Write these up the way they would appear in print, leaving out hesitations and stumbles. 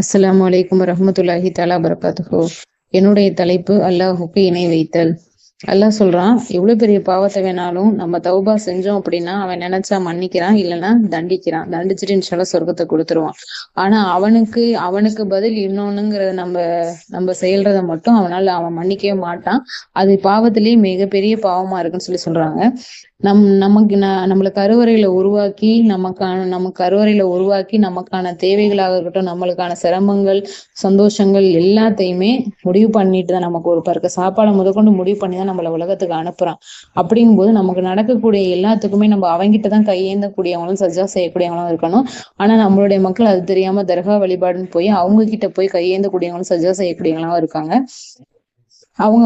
அஸ்ஸலாமு அலைக்கும் வரஹ்மத்துல்லாஹி தஆலா பரகாத்துஹு. என்னுடைய தலைப்பு அல்லாஹுக்கு இணை வைத்தல். அல்லாஹ் சொல்றான், எவ்வளவு பெரிய பாவத்தை வேணாலும் நம்ம தௌபா செஞ்சோம் அப்படின்னா அவன் நினைச்சா மன்னிக்கிறான், இல்லைன்னா தண்டிக்கிறான். தண்டிச்சுட்டு இன்ஷால்லா சொர்க்கத்தை கொடுத்துருவான். ஆனா அவனுக்கு அவனுக்கு பதில் இன்னொன்னுங்கிறத நம்ம நம்ம செயல்றத மட்டும் அவன் மன்னிக்கவே மாட்டான். அது பாவத்திலேயே மிகப்பெரிய பாவமா இருக்குன்னு சொல்றாங்க. நம்மள கருவறையில உருவாக்கி நமக்கான தேவைகளாக இருக்கட்டும், நம்மளுக்கான சிரமங்கள், சந்தோஷங்கள் எல்லாத்தையுமே முடிவு பண்ணிட்டு தான், நமக்கு ஒரு பருக்க சாப்பாடை முதற்கொண்டு முடிவு பண்ணி தான் நம்மள உலகத்துக்கு அனுப்புறான். அப்படிங்கும்போது நமக்கு நடக்கக்கூடிய எல்லாத்துக்குமே நம்ம அவங்கிட்ட தான் கையேந்தக்கூடியவங்களும் சஜ்ஜா செய்யக்கூடியவங்களும் இருக்கணும். ஆனா நம்மளுடைய மக்கள் அது தெரியாம தர்கா வழிபாடுன்னு போய் அவங்க கிட்ட போய் கையேந்தக்கூடியவங்களும் சஜ்ஜா செய்யக்கூடியவங்களும் இருக்காங்க. அவங்க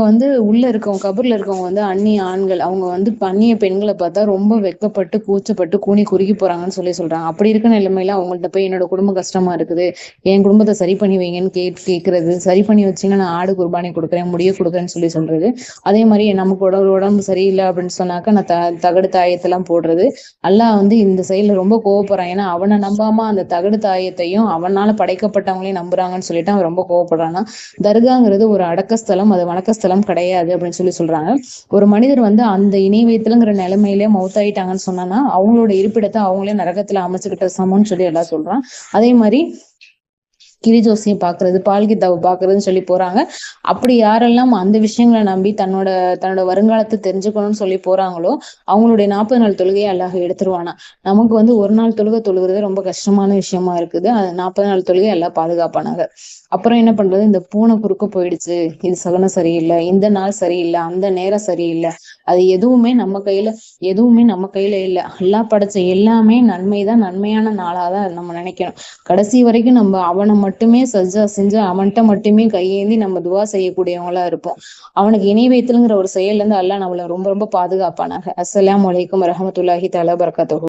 உள்ள இருக்கவங்க, கபர்ல இருக்கவங்க அந்நிய ஆண்கள், அவங்க அந்நிய பெண்களை பார்த்தா ரொம்ப வெட்கப்பட்டு கூச்சப்பட்டு கூனி குறுகி போறாங்கன்னு சொல்றாங்க. அப்படி இருக்க நிலைமையில அவங்கள்ட்ட போய் என்னோட குடும்ப கஷ்டமா இருக்குது, என் குடும்பத்தை சரி பண்ணி வைங்கன்னு கேட்கறது. சரி பண்ணி வச்சீங்கன்னா நான் ஆடு குர்பானி கொடுக்குறேன், முடிய கொடுக்குறேன்னு சொல்றது. அதே மாதிரி நமக்கு உடம்பு சரியில்லை அப்படின்னு சொன்னாக்கா நான் தகடு தாயத்தெல்லாம் போடுறது. அல்லாஹ் இந்த செயல ரொம்ப கோவப்படுறான். ஏன்னா அவனை நம்பாம அந்த தகடு தாயத்தையும் அவனால படைக்கப்பட்டவங்களையும் நம்புறாங்கன்னு சொல்லிட்டு அவன் ரொம்ப கோவப்படுறான்னா. தர்காங்கிறது ஒரு அடக்கஸ்தலம், அது வணக்கஸ்தலம் கிடையாது அப்படின்னு சொல்றாங்க. ஒரு மனிதர் அந்த இணை வைத்தல்ங்கிற நிலைமையிலே மௌத்தாயிட்டாங்கன்னு சொன்னா அவங்களோட இருப்பிடத்தை அவங்களே நரகத்துல அமைச்சுக்கிட்ட சமம்னு சொல்லி எல்லாம் சொல்றான். அதே மாதிரி கிளி ஜோசியம் பாக்குறது, பால்கித்தாவை பாக்குறதுன்னு சொல்லி போறாங்க. அப்படி யாரெல்லாம் அந்த விஷயங்களை நம்பி தன்னோட வருங்காலத்தை தெரிஞ்சுக்கணும்னு சொல்லி போறாங்களோ அவங்களுடைய 40 நாள் தொழுகையை அல்லாஹ் எடுத்துருவானா. நமக்கு ஒரு நாள் தொழுகிறது ரொம்ப கஷ்டமான விஷயமா இருக்குது. அது 40 நாள் தொழுகை எல்லாம் பாதுகாப்பானாங்க. அப்புறம் என்ன பண்றது, இந்த பூனை குறுக்க போயிடுச்சு, இது சகனம் சரியில்லை, இந்த நாள் சரியில்லை, அந்த நேரம் சரியில்லை, அது எதுவுமே நம்ம கையில இல்லை. அல்லாஹ் படைச்ச எல்லாமே நன்மைதான், நன்மையான நாளாதான் நம்ம நினைக்கணும். கடைசி வரைக்கும் நம்ம அவனை மட்டுமே சஜ்ஜா செஞ்சு அவன்கிட்ட மட்டுமே கையேந்தி நம்ம துவா செய்யக்கூடியவங்களா இருப்போம். அவனுக்கு இணை வைத்தல்ங்கிற ஒரு செயல்ல இருந்து அல்லாஹ் நம்மள ரொம்ப ரொம்ப பாதுகாப்பானாக. அஸ்ஸலாமு அலைக்கும் வரஹ்மத்துல்லாஹி தஆலா பரகாத்துஹு.